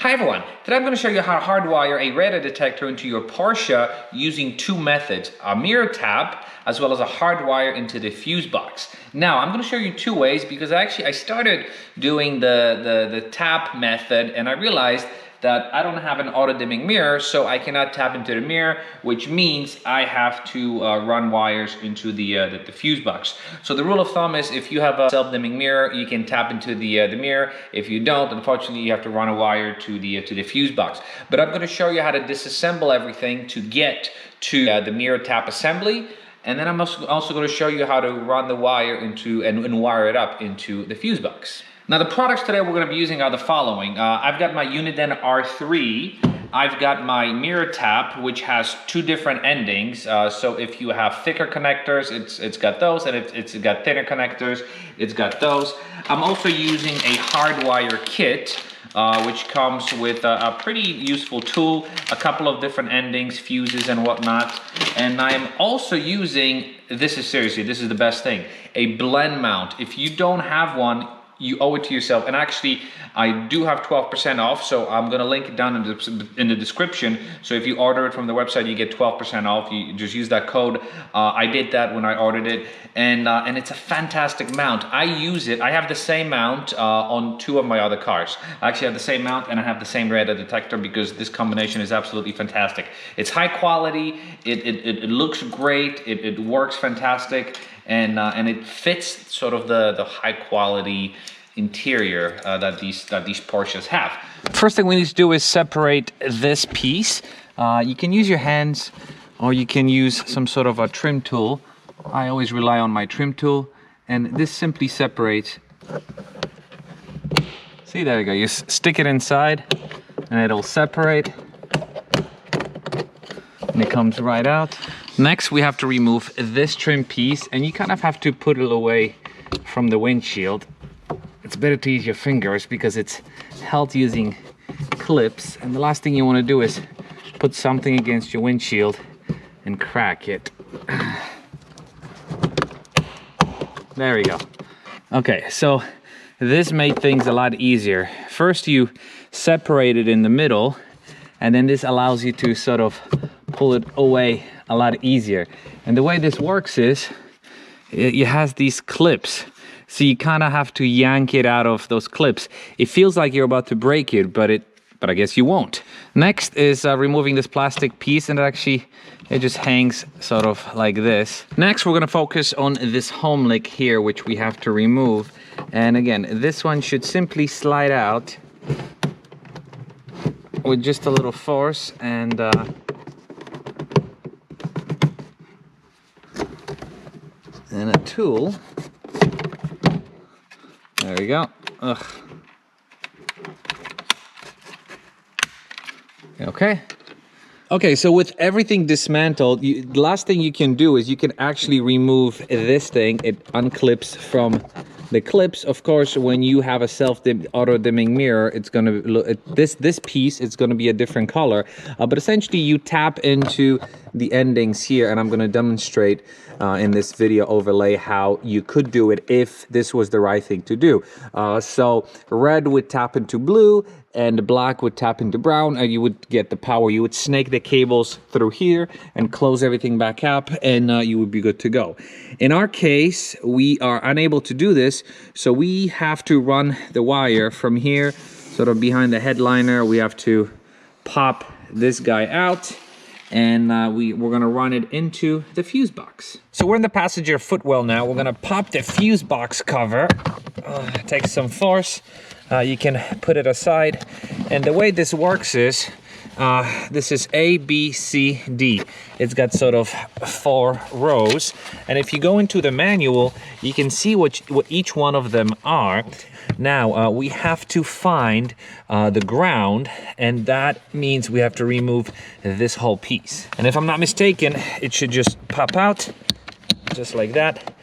Hi everyone, today I'm going to show you how to hardwire a radar detector into your Porsche using two methods, a mirror tap as well as a hardwire into the fuse box. Now I'm going to show you two ways because I started doing the tap method and I realized that I don't have an auto dimming mirror, so I cannot tap into the mirror, which means I have to run wires into the fuse box. So the rule of thumb is if you have a self-dimming mirror, you can tap into the mirror. If you don't, unfortunately, you have to run a wire to the fuse box. But I'm going to show you how to disassemble everything to get to the mirror tap assembly. And then I'm also going to show you how to run the wire into and wire it up into the fuse box. Now the products today we're going to be using are the following. I've got my Uniden R3. I've got my mirror tap, which has two different endings. So if you have thicker connectors, it's got those, and if it's got thinner connectors, it's got those. I'm also using a hardwire kit, which comes with a pretty useful tool, a couple of different endings, fuses and whatnot. And I'm also using, this is the best thing, a blend mount. If you don't have one, you owe it to yourself. And actually, I do have 12% off, so I'm gonna link it down in the description. So if you order it from the website, you get 12% off. You just use that code. I did that when I ordered it, and it's a fantastic mount. I use it. I have the same mount on two of my other cars. I actually have the same mount, and I have the same radar detector because this combination is absolutely fantastic. It's high quality. It looks great. It works fantastic. And it fits sort of the high quality interior that these Porsches have. First thing we need to do is separate this piece. You can use your hands or you can use some sort of a trim tool. I always rely on my trim tool, and this simply separates. See, there you go. You stick it inside and it'll separate. And it comes right out. Next, we have to remove this trim piece, and you kind of have to put it away from the windshield. It's better to use your fingers because it's held using clips, and the last thing you want to do is put something against your windshield and crack it. There we go. Okay, so this made things a lot easier. First, you separate it in the middle, and then this allows you to sort of pull it away a lot easier. And the way this works is it has these clips, so you kind of have to yank it out of those clips. It feels like you're about to break it, but I guess you won't. Next is removing this plastic piece, and it just hangs sort of like this. Next, we're going to focus on this home lick here, which we have to remove. And again, this one should simply slide out with just a little force, and a tool. There we go. Ugh. Okay, so with everything dismantled, the last thing you can do is you can actually remove this thing. It unclips from the clips. Of course, when you have a auto dimming mirror, it's gonna look this piece. It's gonna be a different color, but essentially you tap into the endings here, and I'm gonna demonstrate in this video overlay how you could do it if this was the right thing to do. So red would tap into blue, and black would tap into brown, and you would get the power. You would snake the cables through here and close everything back up, and you would be good to go. In our case, we are unable to do this, so we have to run the wire from here, sort of behind the headliner. We have to pop this guy out, and we're gonna run it into the fuse box. So we're in the passenger footwell now. We're gonna pop the fuse box cover. Take some force. You can put it aside, and the way this works is this is A, B, C, D. It's got sort of 4 rows, and if you go into the manual, you can see what each one of them are. Now we have to find the ground, and that means we have to remove this whole piece. And if I'm not mistaken, it should just pop out just like that.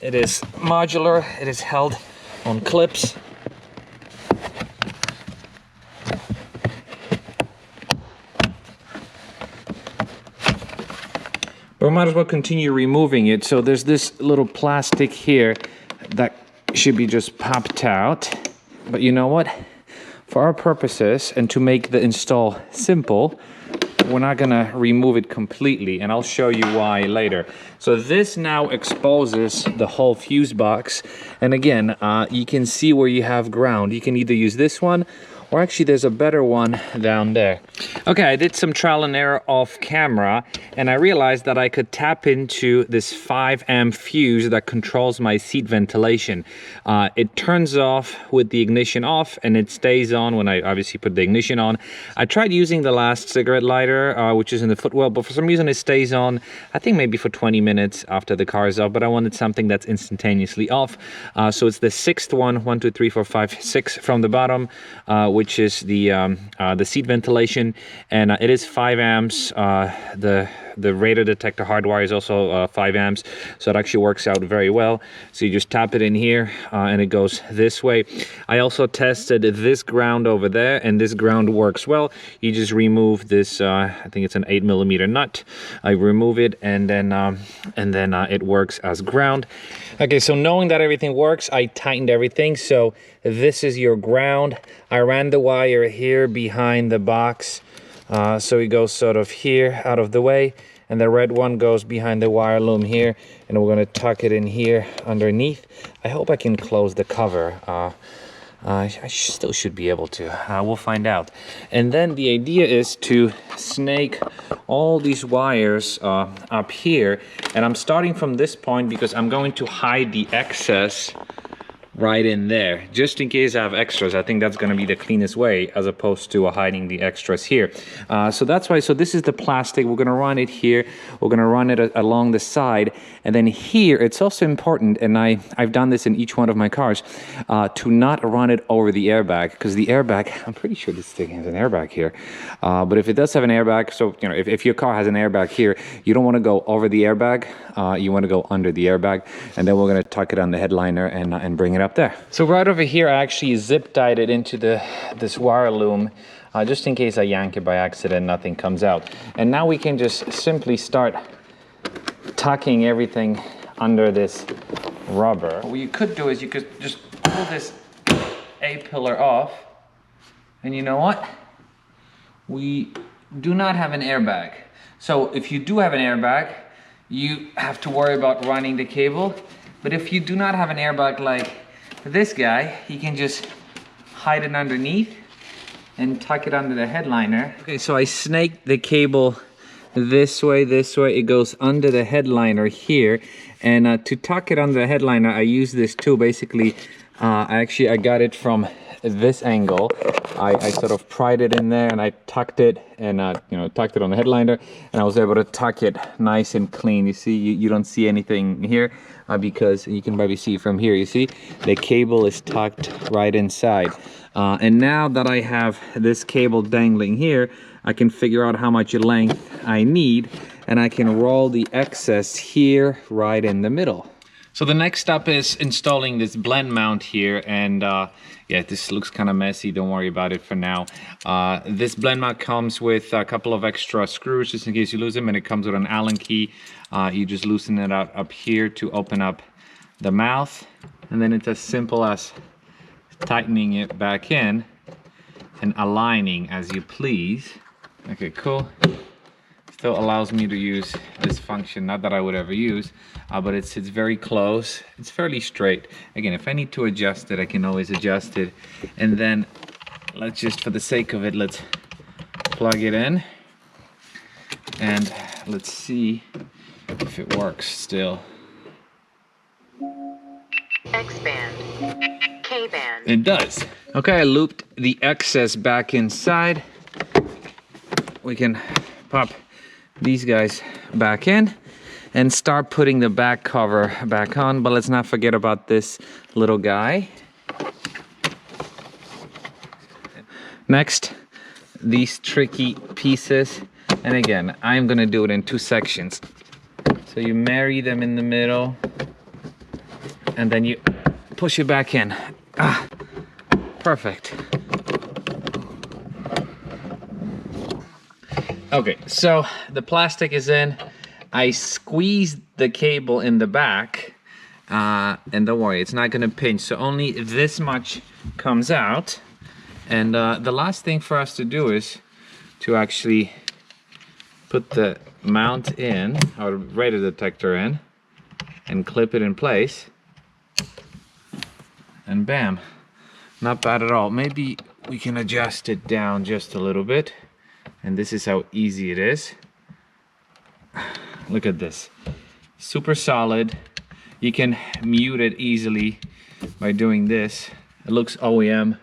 It is modular. It is held on clips. But we might as well continue removing it. So there's this little plastic here that should be just popped out. But you know what? For our purposes and to make the install simple, we're not gonna remove it completely, and I'll show you why later. So this now exposes the whole fuse box, and again, you can see where you have ground. You can either use this one, or actually there's a better one down there. Okay, I did some trial and error off camera, and I realized that I could tap into this 5 amp fuse that controls my seat ventilation. It turns off with the ignition off, and it stays on when I obviously put the ignition on. I tried using the last cigarette lighter, which is in the footwell, but for some reason it stays on, I think maybe for 20 minutes after the car is off, but I wanted something that's instantaneously off. So it's the sixth one, 1, 2, 3, 4, 5, 6 from the bottom, which is the seat ventilation, and it is 5 amps. The radar detector hardwire is also 5 amps, so it actually works out very well. So you just tap it in here, and it goes this way. I also tested this ground over there, and this ground works well. You just remove this, I think it's an 8mm nut. I remove it, and then it works as ground. Okay, so knowing that everything works, I tightened everything. So this is your ground. I ran the wire here behind the box. So it goes sort of here out of the way, and the red one goes behind the wire loom here, and we're going to tuck it in here underneath. I hope I can close the cover. I still should be able to. We'll find out. And then the idea is to snake all these wires up here, and I'm starting from this point because I'm going to hide the excess right in there, just in case I have extras. I think that's going to be the cleanest way, as opposed to hiding the extras here. So that's why, so this is the plastic. We're going to run it here. We're going to run it along the side. And then here, it's also important, and I've done this in each one of my cars, to not run it over the airbag, because the airbag, I'm pretty sure this thing has an airbag here. But if it does have an airbag, so, you know, if your car has an airbag here, you don't want to go over the airbag. You want to go under the airbag, and then we're going to tuck it on the headliner and bring it up there. So right over here, I actually zip tied it into this wire loom, just in case I yank it by accident, nothing comes out. And now we can just simply start tucking everything under this rubber. What you could do is you could just pull this A-pillar off, and you know what? We do not have an airbag. So if you do have an airbag, you have to worry about running the cable. But if you do not have an airbag like this guy, you can just hide it underneath and tuck it under the headliner. Okay, so I snaked the cable this way. It goes under the headliner here. And to tuck it under the headliner, I use this tool. Basically, I got it from this angle. I sort of pried it in there, and I tucked it, and tucked it on the headliner, and I was able to tuck it nice and clean. You see, you don't see anything here, because you can probably see from here. You see, the cable is tucked right inside. And now that I have this cable dangling here, I can figure out how much length I need, and I can roll the excess here right in the middle. So the next step is installing this blend mount here, and yeah, this looks kind of messy. Don't worry about it for now. This blend mount comes with a couple of extra screws just in case you lose them, and it comes with an Allen key. You just loosen it out up here to open up the mouth, and then it's as simple as tightening it back in and aligning as you please. Okay, cool. Still allows me to use this function, not that I would ever use, but it's very close. It's fairly straight. Again, if I need to adjust it, I can always adjust it. And then let's just, for the sake of it, let's plug it in, and let's see if it works still. X-band, K-band. It does. Okay, I looped the excess back inside. We can pop these guys back in and start putting the back cover back on, but let's not forget about this little guy. Next, these tricky pieces, and again, I'm gonna do it in 2 sections. So you marry them in the middle, and then you push it back in. Perfect. Okay, so the plastic is in. I squeezed the cable in the back, and don't worry, it's not gonna pinch, so only this much comes out. And the last thing for us to do is to actually put the mount in, or radar detector in, and clip it in place. And bam, not bad at all. Maybe we can adjust it down just a little bit. And this is how easy it is. Look at this, super solid. You can mute it easily by doing this. It looks OEM.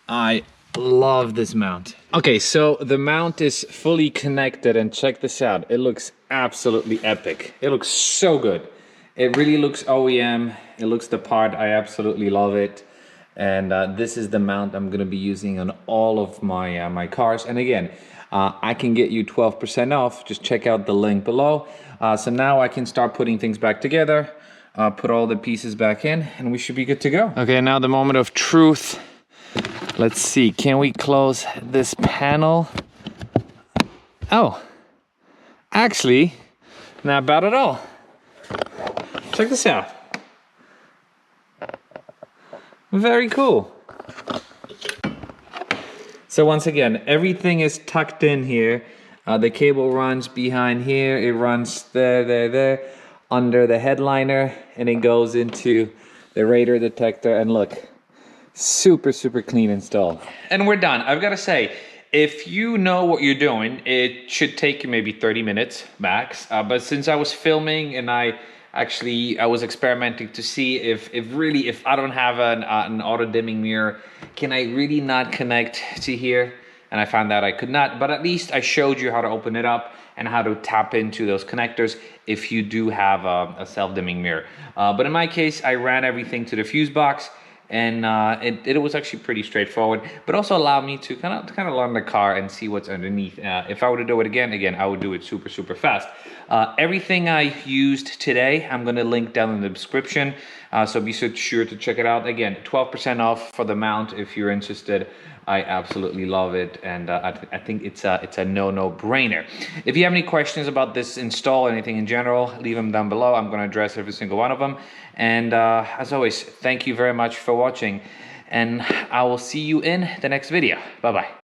I love this mount. Okay, so the mount is fully connected, and check this out. It looks absolutely epic. It looks so good. It really looks OEM. It looks the part. I absolutely love it. And this is the mount I'm gonna be using on all of my my cars. And again, I can get you 12% off. Just check out the link below. So now I can start putting things back together, put all the pieces back in, and we should be good to go. Okay, now the moment of truth. Let's see, can we close this panel? Oh, actually, not bad at all. Check this out. Very cool. So once again, everything is tucked in here. The cable runs behind here. It runs there, under the headliner, and it goes into the radar detector. And look, super clean install. And we're done. I've got to say, if you know what you're doing, it should take you maybe 30 minutes max. But since I was filming and I was experimenting to see if I don't have an auto dimming mirror, can I really not connect to here? And I found that I could not, but at least I showed you how to open it up and how to tap into those connectors if you do have a self-dimming mirror. But in my case, I ran everything to the fuse box, and it was actually pretty straightforward, but also allowed me to kind of learn the car and see what's underneath. If I were to do it again, I would do it super fast. Everything I used today, I'm going to link down in the description, so be sure to check it out. Again, 12% off for the mount if you're interested. I absolutely love it, and I think it's a no-brainer. If you have any questions about this install or anything in general, leave them down below. I'm going to address every single one of them. And as always, thank you very much for watching, and I will see you in the next video. Bye-bye.